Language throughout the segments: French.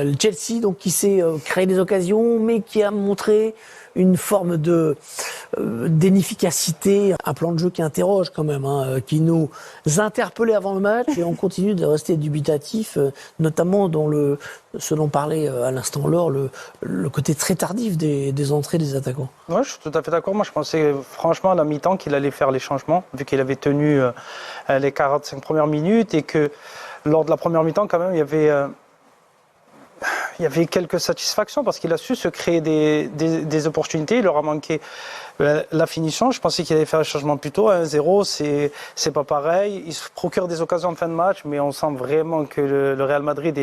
Le Chelsea, donc, qui s'est créé des occasions, mais qui a montré une forme d'inefficacité, un plan de jeu qui interroge quand même, qui nous interpellait avant le match et on continue de rester dubitatif, notamment dans ce dont parlait à l'instant Laure, le côté très tardif des entrées des attaquants. Ouais, je suis tout à fait d'accord. Moi, je pensais franchement à la mi-temps qu'il allait faire les changements, vu qu'il avait tenu les 45 premières minutes et que lors de la première mi-temps, quand même, il y avait quelques satisfactions parce qu'il a su se créer des opportunités. Il leur a manqué la finition. Je pensais qu'il allait faire le changement plus tôt. 1-0, c'est pas pareil. Il se procure des occasions en fin de match, mais on sent vraiment que le Real Madrid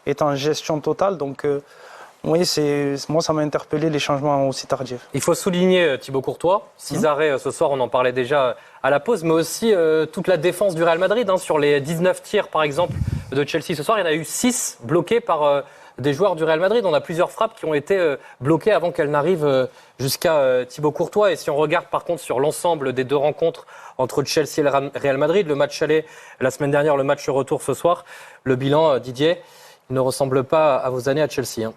est en gestion totale. Donc, oui, moi, ça m'a interpellé les changements aussi tardifs. Il faut souligner Thibaut Courtois. 6 arrêts ce soir, on en parlait déjà à la pause, mais aussi toute la défense du Real Madrid. Sur les 19 tirs, par exemple, de Chelsea ce soir, il y en a eu 6 bloqués par des joueurs du Real Madrid. On a plusieurs frappes qui ont été bloquées avant qu'elles n'arrivent jusqu'à Thibaut Courtois. Et si on regarde par contre sur l'ensemble des 2 rencontres entre Chelsea et le Real Madrid, le match aller la semaine dernière, le match retour ce soir, le bilan, Didier, ne ressemble pas à vos années à Chelsea.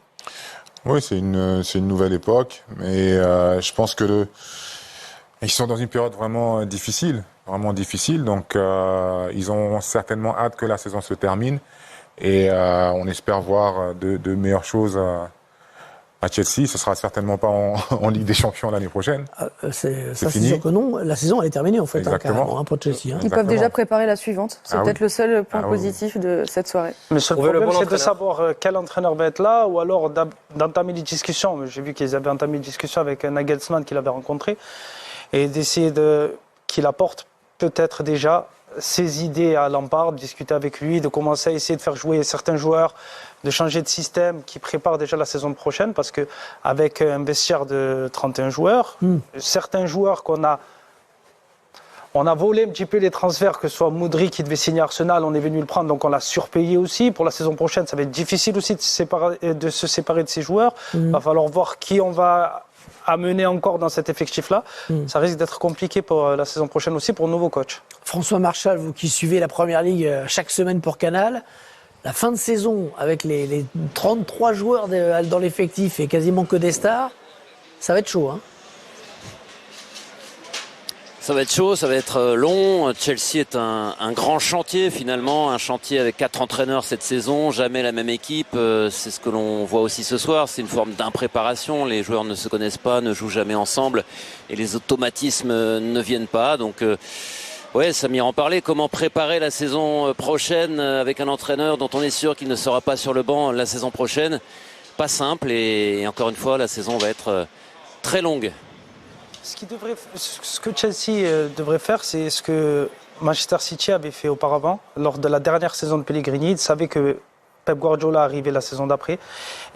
Oui, c'est une nouvelle époque, mais je pense que ils sont dans une période vraiment difficile, donc ils ont certainement hâte que la saison se termine et on espère voir de meilleures choses à Chelsea. Ce sera certainement pas en Ligue des Champions l'année prochaine. C'est fini. sûr que non. La saison, elle est terminée en fait, carrément, pour Chelsea. Ils peuvent déjà préparer la suivante. C'est peut-être le seul point positif de cette soirée. Mais le seul problème, c'est de savoir quel entraîneur va être là ou alors d'entamer les discussions. J'ai vu qu'ils avaient entamé des discussions avec Nagelsmann qu'il avait rencontré et d'essayer qu'il apporte peut-être déjà ses idées à Lampard, discuter avec lui, de commencer à essayer de faire jouer certains joueurs, de changer de système qui prépare déjà la saison prochaine parce qu'avec un vestiaire de 31 joueurs, certains joueurs on a volé un petit peu les transferts, que ce soit Modric qui devait signer Arsenal, on est venu le prendre, donc on l'a surpayé aussi. Pour la saison prochaine, ça va être difficile aussi de se séparer de ces joueurs. Il va falloir voir qui on va amener encore dans cet effectif-là. Ça risque d'être compliqué pour la saison prochaine aussi pour le nouveau coach. François Marchal, vous qui suivez la Première Ligue chaque semaine pour Canal, la fin de saison avec les 33 joueurs dans l'effectif et quasiment que des stars, ça va être chaud, Ça va être chaud, ça va être long. Chelsea est un grand chantier finalement, un chantier avec 4 entraîneurs cette saison, jamais la même équipe. C'est ce que l'on voit aussi ce soir, c'est une forme d'impréparation. Les joueurs ne se connaissent pas, ne jouent jamais ensemble et les automatismes ne viennent pas. Donc ouais, Samir en parlait, comment préparer la saison prochaine avec un entraîneur dont on est sûr qu'il ne sera pas sur le banc la saison prochaine. Pas simple et encore une fois, la saison va être très longue. Ce que Chelsea devrait faire, c'est ce que Manchester City avait fait auparavant. Lors de la dernière saison de Pellegrini, ils savaient que Pep Guardiola arrivait la saison d'après.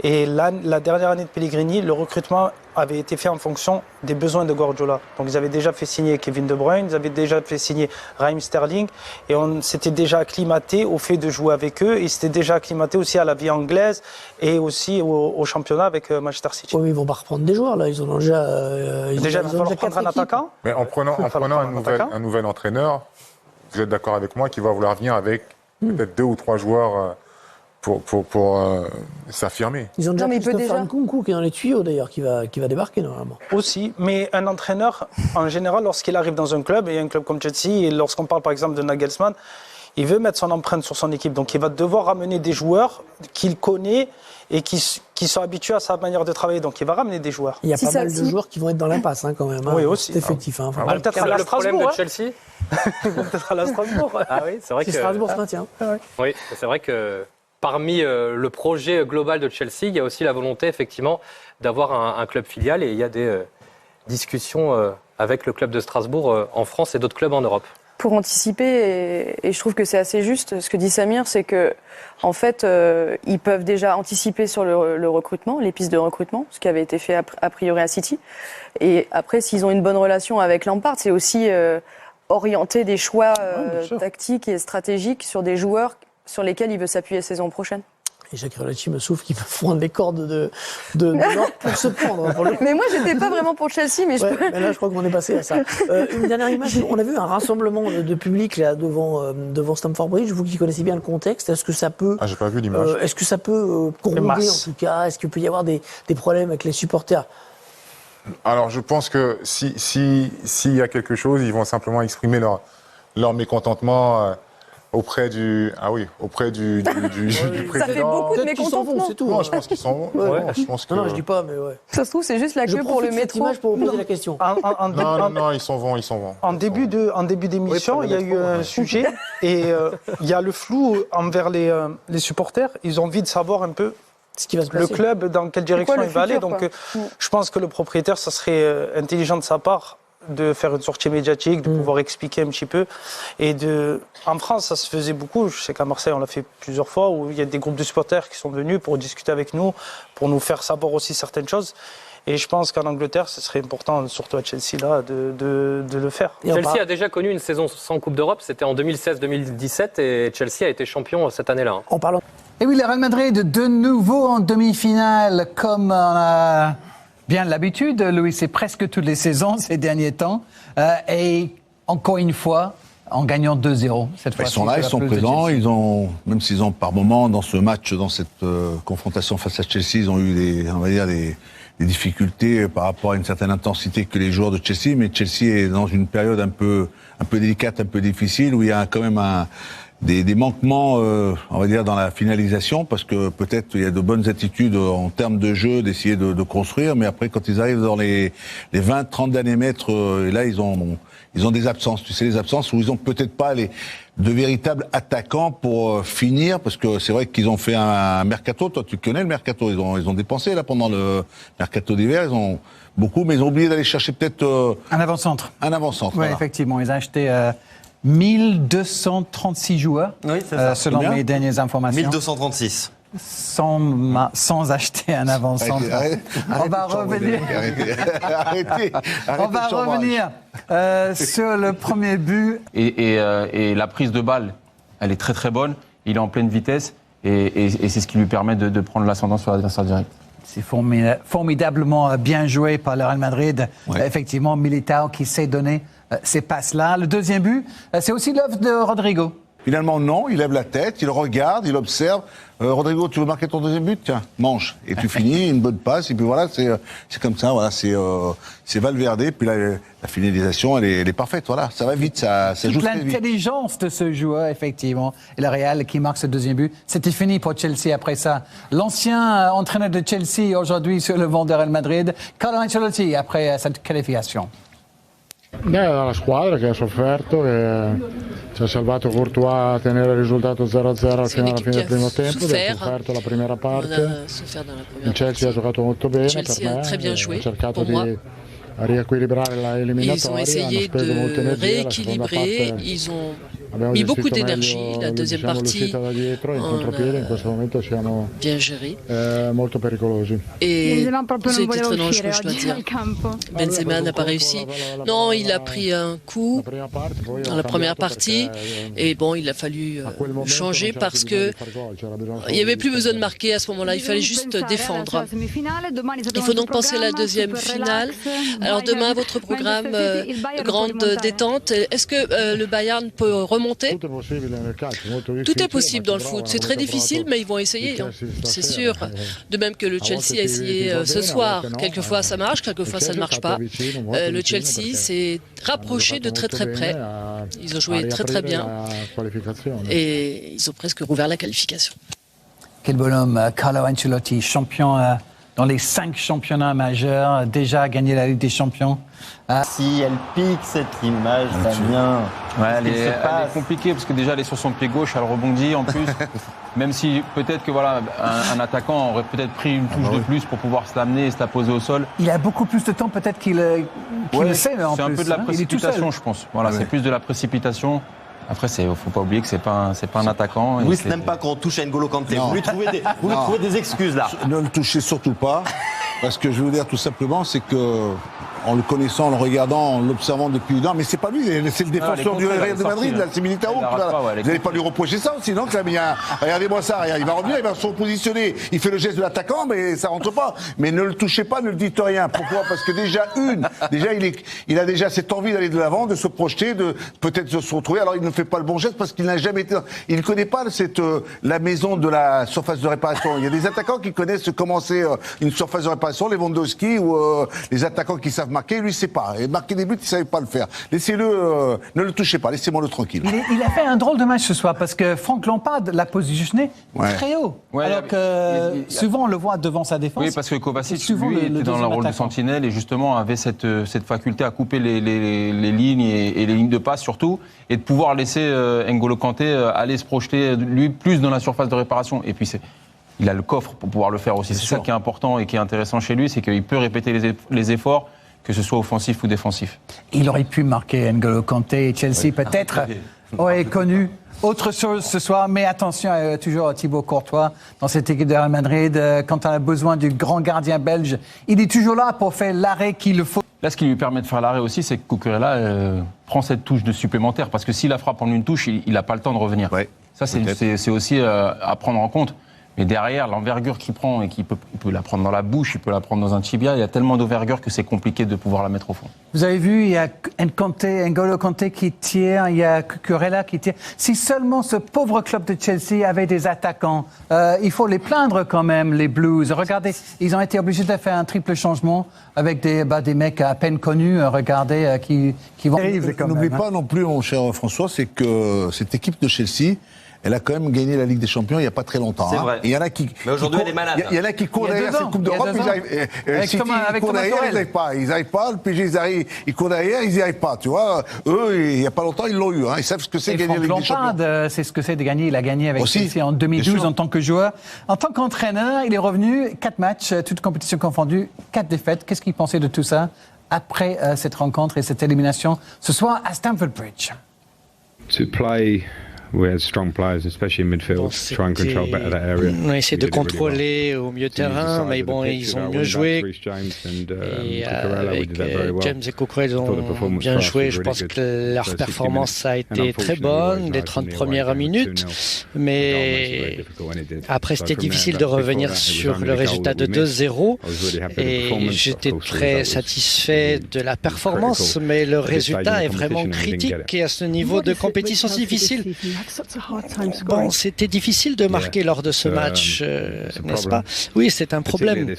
Et la dernière année de Pellegrini, le recrutement avait été fait en fonction des besoins de Guardiola. Donc ils avaient déjà fait signer Kevin De Bruyne, ils avaient déjà fait signer Raheem Sterling. Et on s'était déjà acclimaté au fait de jouer avec eux. Et s'était déjà acclimaté aussi à la vie anglaise et aussi au championnat avec Manchester City. Oui, mais ils vont pas reprendre des joueurs là. Ils ont déjà. Déjà, il va falloir prendre un attaquant. Mais en prenant un nouvel entraîneur, vous êtes d'accord avec moi qu'il va vouloir venir avec peut-être 2 ou 3 joueurs pour s'affirmer. Ils ont déjà Christopher Nkunku qui est dans les tuyaux d'ailleurs, qui va débarquer normalement. Aussi, mais un entraîneur, en général, lorsqu'il arrive dans un club, et un club comme Chelsea, et lorsqu'on parle par exemple de Nagelsmann, il veut mettre son empreinte sur son équipe. Donc il va devoir ramener des joueurs qu'il connaît et qui sont habitués à sa manière de travailler. Donc il va ramener des joueurs. Il y a pas mal de joueurs qui vont être dans l'impasse quand même. Oui, aussi. C'est effectif. Peut-être à la le problème de Chelsea. Peut-être à la Strasbourg. Ah oui, c'est vrai que Strasbourg se maintient. Oui, c'est vrai que parmi le projet global de Chelsea, il y a aussi la volonté effectivement d'avoir un club filial et il y a des discussions avec le club de Strasbourg en France et d'autres clubs en Europe. Pour anticiper, et je trouve que c'est assez juste, ce que dit Samir, c'est que en fait, ils peuvent déjà anticiper sur le recrutement, les pistes de recrutement, ce qui avait été fait a priori à City. Et après, s'ils ont une bonne relation avec Lampard, c'est aussi orienter des choix tactiques et stratégiques sur des joueurs sur lesquels il veut s'appuyer la saison prochaine. Et Jacques Relacci me souffle qu'il va fondre les cordes de l'ordre pour se prendre. Pour le... Mais moi, j'étais pas vraiment pour Chelsea, mais mais là, je crois qu'on est passé à ça. Une dernière image. On a vu un rassemblement de public là devant Stamford Bridge. Vous qui connaissez bien le contexte, est-ce que ça peut Ah, j'ai pas vu l'image. est-ce que ça peut corroder en tout cas? Est-ce qu'il peut y avoir des problèmes avec les supporters? Alors, je pense que s'il y a quelque chose, ils vont simplement exprimer leur mécontentement auprès du président. Ça fait beaucoup de Peut-être qu'ils s'en vont, mécontentement. c'est tout. Non, je pense qu'ils s'en vont. Ouais. Non, je pense que... Non, je dis pas, mais ouais. Ça se trouve, c'est juste la Je queue pour le profite de cette métro. image pour vous poser la question. Non, ils s'en vont. En début d'émission, Oui, il y a eu un sujet et il y a le flou envers les supporters. Ils ont envie de savoir un peu Ce qui va se le passer. club dans quelle direction le il va aller. futur, Donc quoi. je pense que le propriétaire, ça serait intelligent de sa part de faire une sortie médiatique, de pouvoir expliquer un petit peu. Et en France, ça se faisait beaucoup. Je sais qu'à Marseille, on l'a fait plusieurs fois, où il y a des groupes de supporters qui sont venus pour discuter avec nous, pour nous faire savoir aussi certaines choses. Et je pense qu'en Angleterre, ce serait important, surtout à Chelsea, là, de le faire. Et on Chelsea parle- a déjà connu une saison sans Coupe d'Europe, c'était en 2016-2017 et Chelsea a été champion cette année-là. En parlant Et oui, le Real Madrid de nouveau en demi-finale, comme on a bien l'habitude, Louis, c'est presque toutes les saisons ces derniers temps. Et encore une fois, en gagnant 2-0. Cette fois, Ils sont là, ils sont présents. Ils ont, même s'ils ont par moment dans ce match, dans cette confrontation face à Chelsea, ils ont eu des difficultés par rapport à une certaine intensité que les joueurs de Chelsea. Mais Chelsea est dans une période un peu délicate, un peu difficile, où il y a quand même des manquements, on va dire, dans la finalisation, parce que peut-être il y a de bonnes attitudes en termes de jeu, d'essayer de construire, mais après, quand ils arrivent dans les 20-30 derniers mètres, et là, ils ont des absences. Tu sais, les absences où ils ont peut-être pas de véritables attaquants pour finir, parce que c'est vrai qu'ils ont fait un mercato. Toi, tu connais le mercato. Ils ont dépensé, là, pendant le mercato d'hiver. Ils ont beaucoup, mais ils ont oublié d'aller chercher peut-être Un avant-centre. un avant-centre. Oui, voilà. effectivement. Ils ont acheté 1236 joueurs, Oui, c'est ça. selon Combien mes dernières informations. 1236. Sans acheter un avant-centre. On va revenir. Arrêtez. On va revenir sur le premier but. Et la prise de balle, elle est très très bonne. Il est en pleine vitesse et c'est ce qui lui permet de prendre l'ascendant sur l'adversaire direct. C'est formidablement bien joué par le Real Madrid. Ouais. Effectivement, Militao qui sait donner ces passes-là. Le deuxième but, c'est aussi l'œuvre de Rodrigo. Finalement, non, il lève la tête, il regarde, il observe. Rodrigo, tu veux marquer ton deuxième but? Tiens, mange. Et tu finis, une bonne passe, et puis voilà, c'est comme ça, voilà, c'est Valverde, puis la finalisation, elle est parfaite, voilà, ça va vite, ça joue Toute très vite. l'intelligence de ce joueur, effectivement. Et le Real qui marque ce deuxième but. C'était fini pour Chelsea après ça. L'ancien entraîneur de Chelsea, aujourd'hui sur le banc de Real Madrid, Carlo Ancelotti, après cette qualification. La squadra che ha sofferto, che ci ha salvato Courtois a tenere il risultato 0-0 fino alla fine del primo tempo, ha sofferto la prima parte. Il Chelsea ha giocato molto bene per me, ha cercato di riequilibrare l'eliminatoria, Ils ont essayé de rééquilibrer, ils ont mis beaucoup d'énergie. La deuxième partie, on a bien géré. Et j'ai été très dangereux, je dois dire. Benzema n'a pas réussi. Non, il a pris un coup dans la première partie. Et bon, il a fallu changer parce que il n'y avait plus besoin de marquer à ce moment-là. Il fallait juste défendre. Il faut donc penser à la deuxième finale. Alors demain, votre programme, grande détente. Est-ce que le Bayern peut remonter? Tout est possible dans le foot. C'est très difficile, mais ils vont essayer, hein. C'est sûr. De même que le Chelsea a essayé ce soir. Quelquefois ça marche, quelquefois ça ne marche pas. Le Chelsea s'est rapproché de très très près. Ils ont joué très très bien. Et ils ont presque rouvert la qualification. Quel bonhomme, Carlo Ancelotti, champion dans les 5 championnats majeurs, déjà gagné la Ligue des Champions. Si elle pique cette image, Damien. Ouais, elle est compliquée parce que déjà elle est sur son pied gauche, elle rebondit en plus. Même si peut-être que voilà, un attaquant aurait peut-être pris une touche de plus pour pouvoir se l'amener et se la poser au sol. Il a beaucoup plus de temps peut-être qu'il le sait. En c'est un plus, peu de la hein. Il est tout précipitation, seul. je pense. Voilà, c'est plus de la précipitation. Après, faut pas oublier que c'est pas un attaquant. Louis n'aime pas quand on touche à N'Golo Kanté. Vous lui trouvez des excuses là. Ne le touchez surtout pas, parce que je veux dire tout simplement, c'est que en le connaissant, en le regardant, en l'observant depuis une heure. Mais c'est pas lui, c'est le défenseur du Real de Madrid, là, c'est Militao. Vous n'allez pas lui reprocher ça aussi, non? Regardez-moi ça, il va revenir, il va se repositionner. Il fait le geste de l'attaquant, mais ça rentre pas. Mais ne le touchez pas, ne le dites rien. Pourquoi? Parce que déjà il a déjà cette envie d'aller de l'avant, de se projeter, de peut-être de se retrouver. Alors il ne fait pas le bon geste parce qu'il n'a jamais été. Il ne connaît pas la maison de la surface de réparation. Il y a des attaquants qui connaissent comment c'est une surface de réparation, Lewandowski ou les attaquants qui savent marquer. Lui, il sait pas. Et marquer des buts, il savait pas le faire. Laissez-le, ne le touchez pas. Laissez-moi le tranquille. Il a fait un drôle de match ce soir parce que Franck Lampard l'a positionné très haut. Ouais, alors que souvent on le voit devant sa défense. Oui, parce que Kovacic, lui, était dans le rôle de sentinelle et justement avait cette faculté à couper les lignes et les lignes de passe surtout, et de pouvoir laisser N'Golo Kanté aller se projeter, lui, plus dans la surface de réparation. Et puis il a le coffre pour pouvoir le faire aussi. C'est ça qui est important et qui est intéressant chez lui, c'est qu'il peut répéter les efforts, que ce soit offensif ou défensif. Il aurait pu marquer N'Golo Kanté et Chelsea peut-être aurait connu autre chose ce soir, mais attention toujours à Thibaut Courtois dans cette équipe de Real Madrid. Quand on a besoin du grand gardien belge, il est toujours là pour faire l'arrêt qu'il le faut. Là, ce qui lui permet de faire l'arrêt aussi, c'est que Cucurella prend cette touche de supplémentaire, parce que s'il la frappe en une touche, il n'a pas le temps de revenir. Ouais, ça, c'est aussi à prendre en compte. Mais derrière, l'envergure qu'il prend, et il peut la prendre dans la bouche, il peut la prendre dans un tibia, il y a tellement d'envergure que c'est compliqué de pouvoir la mettre au fond. Vous avez vu, il y a N'Golo Kanté qui tire, il y a Cucurella qui tire. Si seulement ce pauvre club de Chelsea avait des attaquants, il faut les plaindre quand même, les Blues. Regardez, ils ont été obligés de faire un triple changement avec des mecs à peine connus, regardez, qui vont... N'oublie pas non plus, mon cher François, c'est que cette équipe de Chelsea, elle a quand même gagné la Ligue des Champions il n'y a pas très longtemps. C'est vrai. Il y en a qui. Mais aujourd'hui, elle est malade. Il y en a qui courent derrière cette Coupe d'Europe. Ils courent derrière, ils n'arrivent pas. Ils n'arrivent pas. Le PSG, ils courent derrière, ils n'y arrivent pas. Tu vois, eux, il n'y a pas longtemps, ils l'ont eu. Ils savent ce que c'est gagner la Ligue des Champions. C'est ce que c'est de gagner. Il a gagné avec Chelsea en 2012 en tant que joueur. En tant qu'entraîneur, il est revenu 4 matchs, toutes compétitions confondues, 4 défaites. Qu'est-ce qu'il pensait de tout ça après cette rencontre et cette élimination ce soir à Stamford Bridge? We had strong players, especially in midfield, try and control better that area. On a essayé de contrôler au milieu de terrain, mais bon, ils ont mieux joué. Et avec James et Cucurella, ils ont bien joué. Je pense que leur performance a été très bonne, les 30 premières minutes. Mais après, c'était difficile de revenir sur le résultat de 2-0. Et j'étais très satisfait de la performance, mais le résultat est vraiment critique. Et à ce niveau de compétition si difficile, bon, c'était difficile de marquer lors de ce match, n'est-ce pas? Oui, c'est un problème.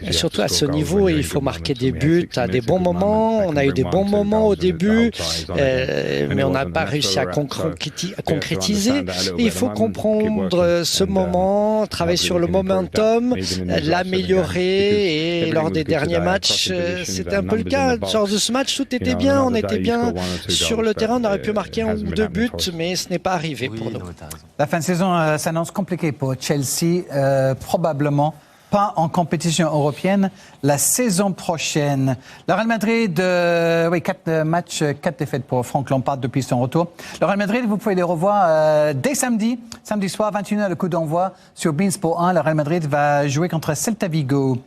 Et surtout à ce niveau, il faut marquer des buts à des bons moments. On a eu des bons moments au début, mais on n'a pas réussi à concrétiser. Il faut comprendre ce moment, travailler sur le momentum, l'améliorer. Et lors des derniers matchs, c'était un peu le cas. Lors de ce match, tout était bien. On était bien sur le terrain. On aurait pu marquer 1 ou 2 buts, mais ce n'est pas arrivé pour nous. La fin de saison s'annonce compliquée pour Chelsea, probablement pas en compétition européenne la saison prochaine. Le Real Madrid, 4 matchs, 4 défaites pour Franck Lampard depuis son retour. Le Real Madrid, vous pouvez les revoir dès samedi soir, 21h, le coup d'envoi sur beIN Sport 1. Le Real Madrid va jouer contre Celta Vigo.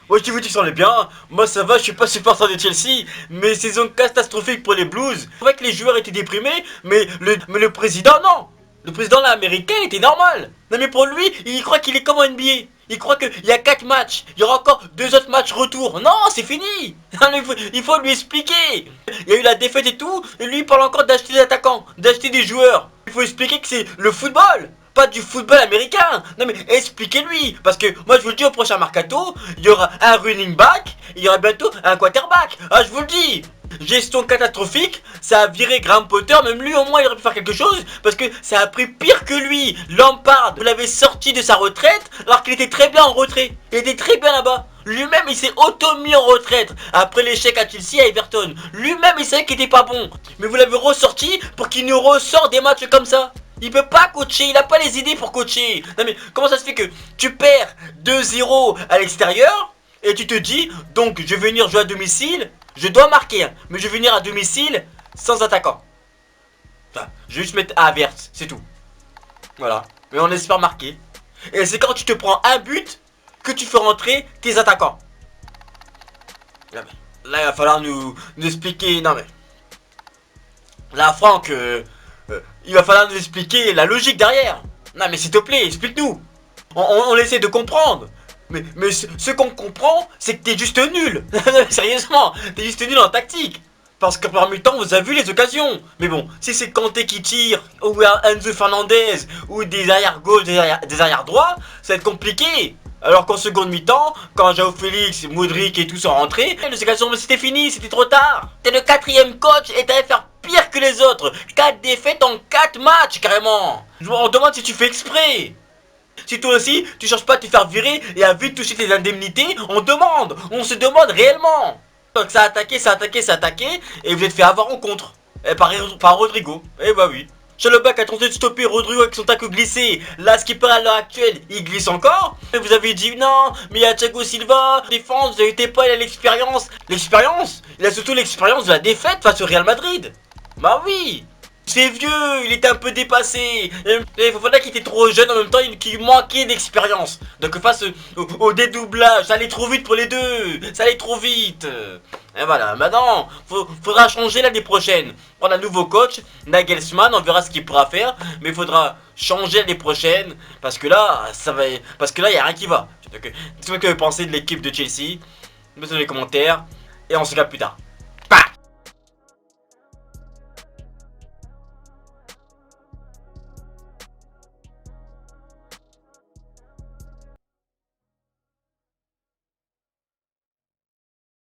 Moi je vous dis que ça allait bien, moi ça va, je suis pas supporter de Chelsea, mais saison catastrophique pour les Blues. C'est vrai que les joueurs étaient déprimés, mais le président non. Le président là américain était normal. Non mais pour lui, il croit qu'il est comme en NBA. Il croit qu'il y a 4 matchs, il y aura encore 2 autres matchs retour. Non, c'est fini. Il faut lui expliquer. Il y a eu la défaite et tout, et lui il parle encore d'acheter des attaquants, d'acheter des joueurs. Il faut expliquer que c'est le football. Pas du football américain. Non mais expliquez-lui. Parce que moi je vous le dis, au prochain mercato, il y aura un running back, il y aura bientôt un quarterback. Ah, je vous le dis. Gestion catastrophique, ça a viré Graham Potter, même lui au moins il aurait pu faire quelque chose, parce que ça a pris pire que lui. Lampard, vous l'avez sorti de sa retraite alors qu'il était très bien en retrait. Il était très bien là-bas. Lui-même il s'est auto-mis en retraite après l'échec à Chelsea, à Everton. Lui-même il savait qu'il était pas bon. Mais vous l'avez ressorti pour qu'il nous ressort des matchs comme ça. Il peut pas coacher, il a pas les idées pour coacher. Non mais comment ça se fait que tu perds 2-0 à l'extérieur et tu te dis donc je vais venir jouer à domicile, je dois marquer, mais je vais venir à domicile sans attaquant. Enfin, je vais juste mettre Havertz, c'est tout. Voilà, mais on espère marquer. Et c'est quand tu te prends un but que tu fais rentrer tes attaquants. Là, il va falloir nous expliquer. Non mais. Là, Franck, il va falloir nous expliquer la logique derrière. Non mais s'il te plaît, explique-nous. On essaie de comprendre. Mais ce qu'on comprend, c'est que t'es juste nul. Sérieusement, t'es juste nul en tactique. Parce que par mi-temps, vous avez vu les occasions. Mais bon, si c'est Kanté qui tire, ou Enzo Fernandez, ou des arrières gauche, des arrières droits, ça va être compliqué. Alors qu'en seconde mi-temps, quand João Félix, Modric et tout sont rentrés, les occasions, c'était fini, c'était trop tard. T'es le 4e coach et t'allais faire pire que les autres. 4 défaites en 4 matchs, carrément. On demande si tu fais exprès. Si toi aussi, tu cherches pas à te faire virer et à vite toucher tes indemnités, on se demande réellement. Donc ça a attaqué, et vous êtes fait avoir en contre. Par Rodrigo. Eh bah oui. Chalobah a tenté de stopper Rodrigo avec son tacle glissé. Là, ce qui paraît à l'heure actuelle, il glisse encore. Et vous avez dit non, mais il y a Thiago Silva, défense, vous n'avez pas, il a l'expérience. L'expérience? Il a surtout l'expérience de la défaite face au Real Madrid. Bah oui. C'est vieux, il était un peu dépassé. Il faudrait qu'il était trop jeune en même temps, qu'il manquait d'expérience. Donc face au dédoublage, ça allait trop vite pour les deux. Ça allait trop vite. Et voilà, maintenant, faudra changer l'année prochaine. Prendre un nouveau coach, Nagelsmann, on verra ce qu'il pourra faire. Mais il faudra changer l'année prochaine. Parce que là, il n'y a rien qui va. Dites-moi ce que vous pensez de l'équipe de Chelsea. Mettez dans les commentaires. Et on se regarde plus tard.